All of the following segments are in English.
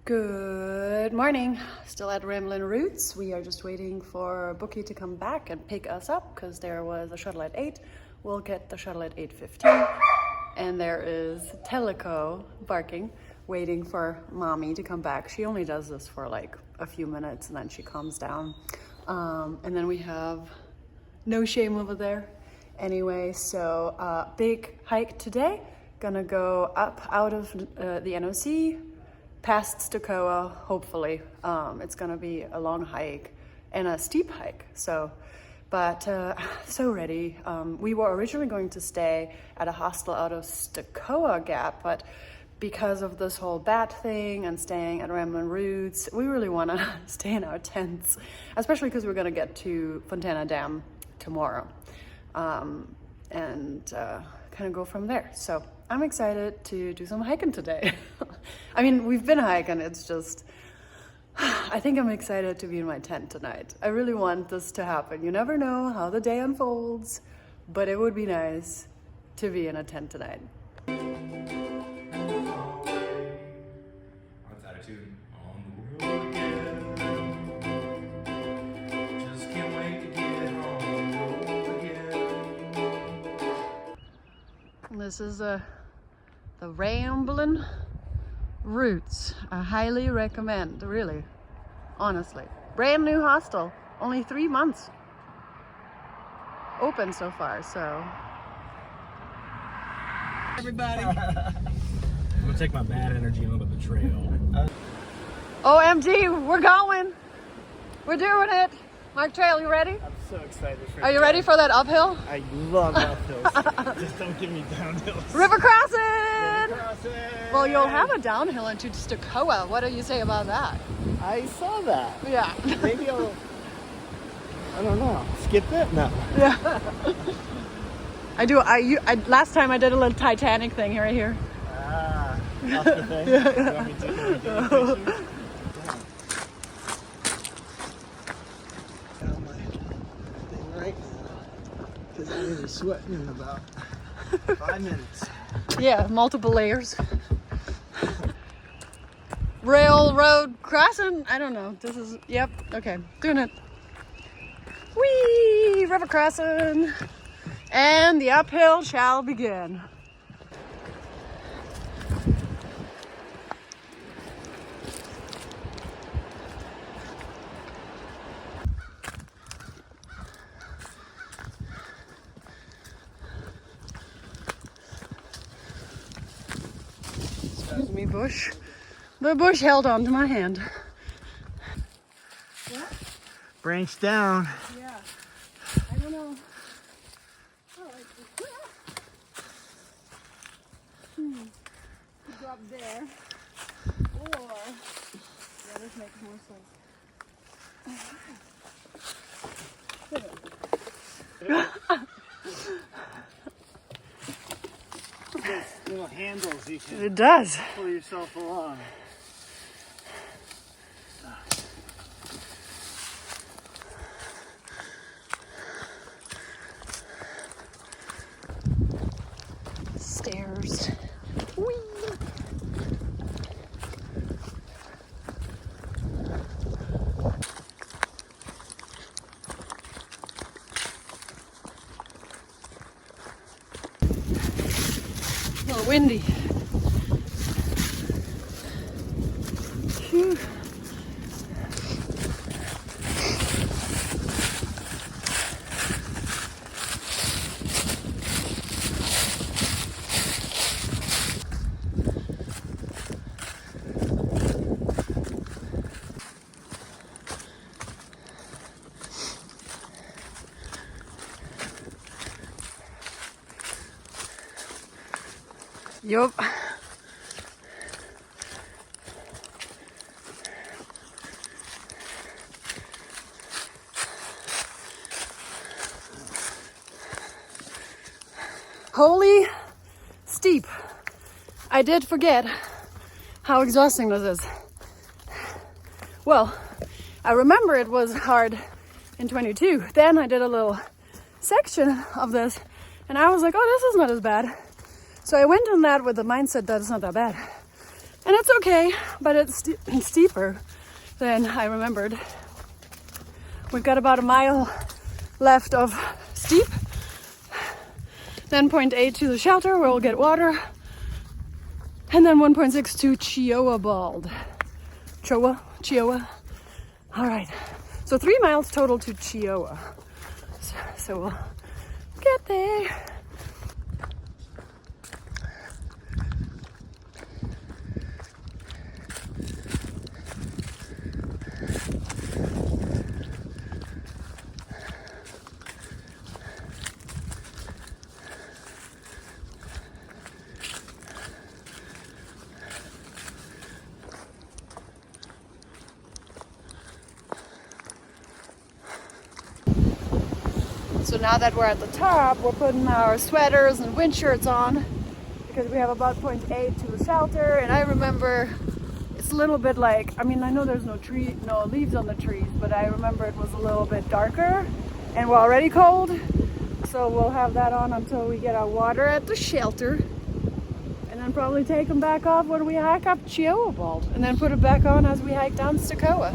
Good morning. Still at Ramblin' Roots. We are just waiting for Bookie to come back and pick us up because there was a shuttle at 8. We'll get the shuttle at 8:15. And there is Teleco barking, waiting for mommy to come back. She only does this for like a few minutes and then she calms down. And then we have No Shame over there. Anyway, so big hike today. Gonna go up out of the NOC, past Stokoa, hopefully. It's gonna be a long hike and a steep hike. So ready. We were originally going to stay at a hostel out of Stokoa Gap, but because of this whole bat thing and staying at Ramblin' Roots, we really want to stay in our tents, especially because we're going to get to Fontana Dam tomorrow and kind of go from there. So I'm excited to do some hiking today. I mean, we've been hiking, it's just, I think I'm excited to be in my tent tonight. I really want this to happen. You never know how the day unfolds, but it would be nice to be in a tent tonight. This is the Ramblin' Roots. I highly recommend, really, honestly. Brand new hostel, only 3 months open so far, so. Everybody. I'm gonna take my bad energy onto the trail. OMG, we're going. We're doing it. Mark Trail, you ready? I'm so excited for Are you ready for that uphill? I love uphills. Just don't give me downhills. River Crossin! River Crossin! Well, you'll have a downhill into Stokoa. What do you say about that? I saw that. Yeah. Maybe I don't know. Skip it? No. Yeah. I do. Last time I did a little Titanic thing right here. Ah, off the thing? Yeah. You want me to take pictures? Because I'm going to be sweating in about 5 minutes. Yeah, multiple layers. Railroad crossing. I don't know. This is, yep, okay, doing it. Whee! River crossing. And the uphill shall begin. Excuse me, bush. The bush held on to my hand. What? Branch down. Yeah. I don't know. Oh, could go up there. Or, yeah, this makes more sense. There's little handles you can It does. pull yourself along. Stairs. Whee! A little windy. Phew. Yup. Holy steep. I did forget how exhausting this is. Well, I remember it was hard in 22. Then I did a little section of this and I was like, oh, this is not as bad. So I went on that with the mindset that it's not that bad. And it's okay, but it's steeper than I remembered. We've got about a mile left of steep, then 0.8 to the shelter where we'll get water, and then 1.6 to Chioa Bald. Chioa. All right, so 3 miles total to Chioa. So we'll get there. So now that we're at the top, we're putting our sweaters and wind shirts on because we have about 0.8 to the shelter. And I remember it's a little bit like, I mean, I know there's no leaves on the trees, but I remember it was a little bit darker and we're already cold. So we'll have that on until we get our water at the shelter. And then probably take them back off when we hike up Chioa Bald. And then put it back on as we hike down Stokoa.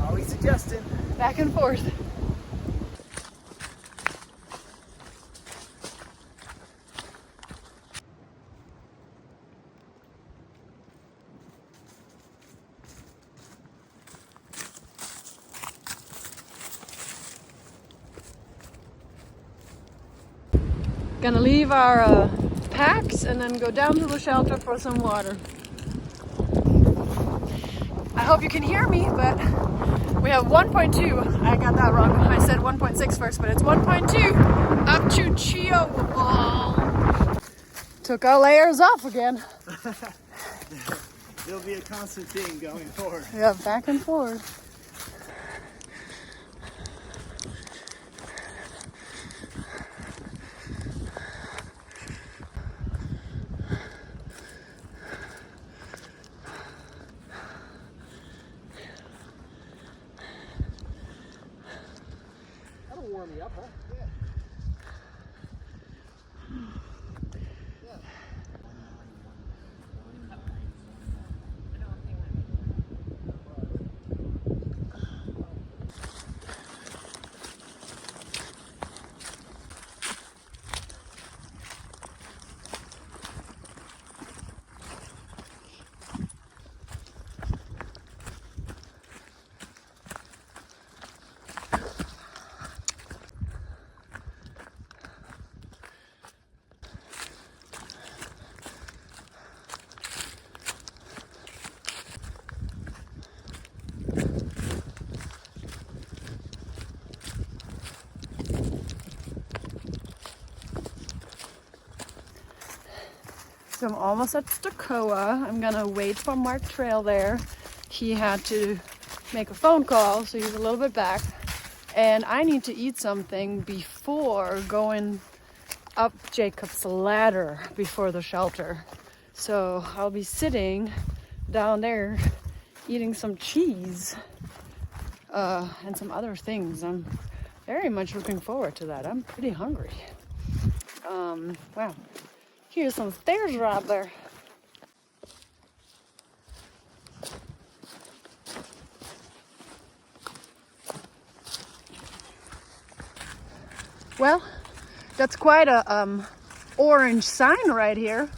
Always adjusting. Back and forth. Gonna leave our packs and then go down to the shelter for some water. I hope you can hear me, but we have 1.2. I got that wrong. I said 1.6 first, but it's 1.2 up to Chioa Bald. Took our layers off again. It'll be a constant thing going forward. Yeah, back and forth. That'll warm you up, huh? Yeah. So I'm almost at Stokoa. I'm gonna wait for Mark Trail there. He had to make a phone call, so he's a little bit back. And I need to eat something before going up Jacob's ladder before the shelter. So I'll be sitting down there eating some cheese and some other things. I'm very much looking forward to that. I'm pretty hungry. Wow. Here's some stairs right there. Well, that's quite a orange sign right here.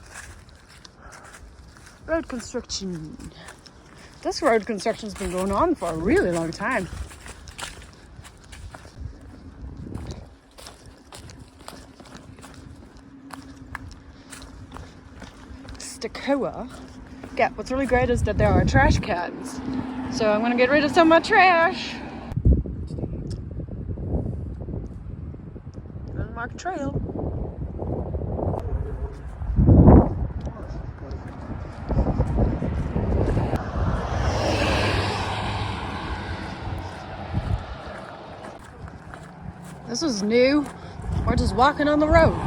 Road construction. This road construction's been going on for a really long time. Stokoa. Yeah, what's really great is that there are trash cans. So I'm gonna get rid of some of my trash. Unmarked trail. This is new. We're just walking on the road.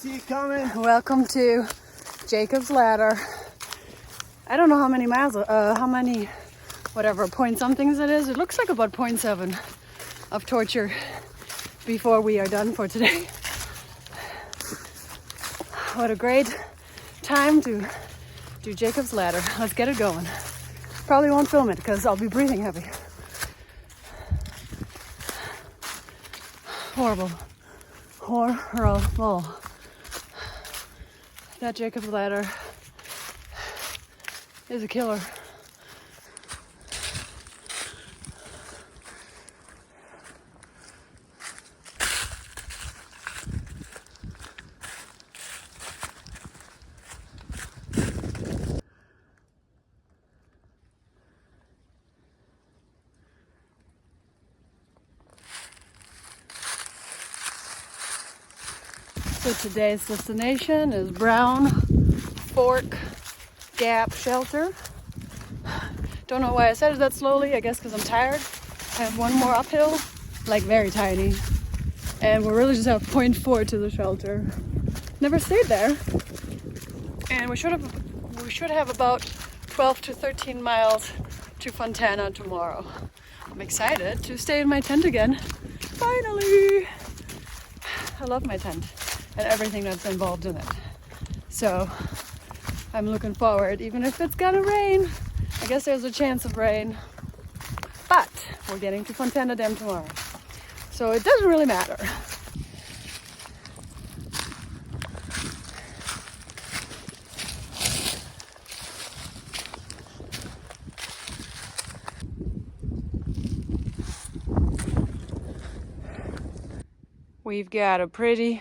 see it coming. Welcome to Jacob's Ladder. I don't know how many miles, whatever, point somethings it is. It looks like about 0.7 of torture before we are done for today. What a great time to do Jacob's Ladder. Let's get it going. Probably won't film it because I'll be breathing heavy. Horrible. Horrible. That Jacob's Ladder is a killer. So today's destination is Brown Fork Gap Shelter. Don't know why I said it that slowly, I guess because I'm tired. I have one more uphill, like very tiny. And we really just have 0.4 to the shelter. Never stayed there. And we should have about 12 to 13 miles to Fontana tomorrow. I'm excited to stay in my tent again. Finally! I love my tent and everything that's involved in it. So I'm looking forward, even if it's gonna rain. I guess there's a chance of rain, but we're getting to Fontana Dam tomorrow. So it doesn't really matter. We've got a pretty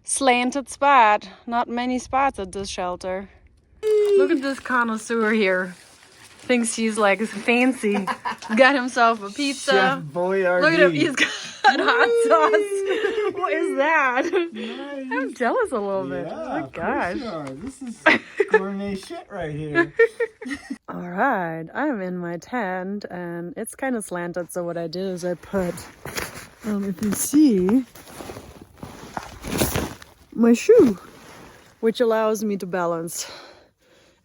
slanted spot. Not many spots at this shelter. Look at this connoisseur here. Thinks he's like fancy. Got himself a pizza. Chef Boyardee. Look at him, he's got hot sauce. What is that? Nice. I'm jealous a little bit. Oh my gosh. This is gourmet shit right here. All right, I'm in my tent and it's kind of slanted. So what I did is I put, if you see, my shoe, which allows me to balance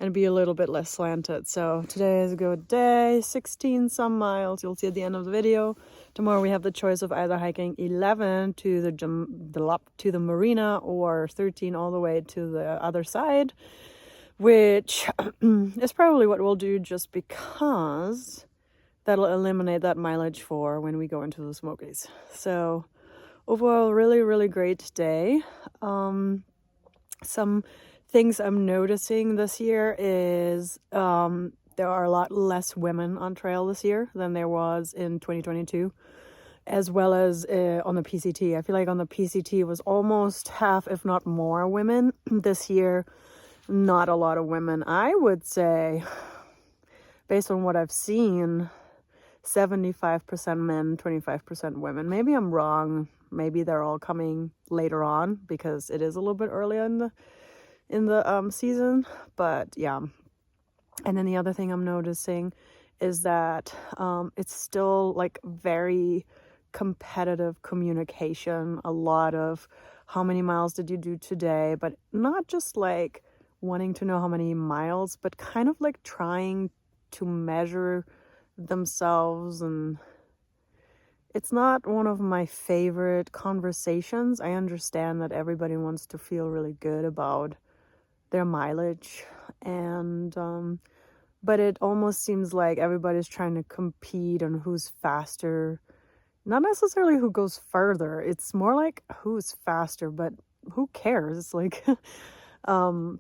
and be a little bit less slanted. So today is a good day, 16 some miles. You'll see at the end of the video. Tomorrow we have the choice of either hiking 11 to the marina or 13 all the way to the other side, which is probably what we'll do just because that'll eliminate that mileage for when we go into the Smokies. So overall, really great day. Some things I'm noticing this year is there are a lot less women on trail this year than there was in 2022, as well as on the PCT. I feel like on the PCT it was almost half, if not more, women. This year, not a lot of women. I would say, based on what I've seen, 75% men, 25% women. Maybe I'm wrong. Maybe they're all coming later on because it is a little bit earlier in the season. But yeah. And then the other thing I'm noticing is that it's still like very competitive communication. A lot of how many miles did you do today, but not just like wanting to know how many miles, but kind of like trying to measure themselves. And it's not one of my favorite conversations. I understand that everybody wants to feel really good about their mileage, and but it almost seems like everybody's trying to compete on who's faster. Not necessarily who goes further. It's more like who's faster, but who cares? It's like you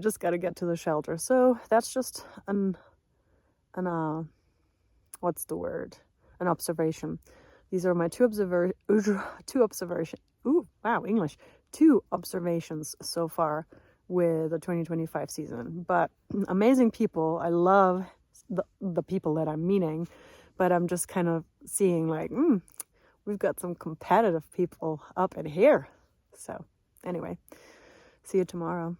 just got to get to the shelter. So that's just an what's the word? An observation. These are my two observations so far with the 2025 season. But amazing people. I love the people that I'm meeting, but I'm just kind of seeing like, we've got some competitive people up in here. So anyway, see you tomorrow.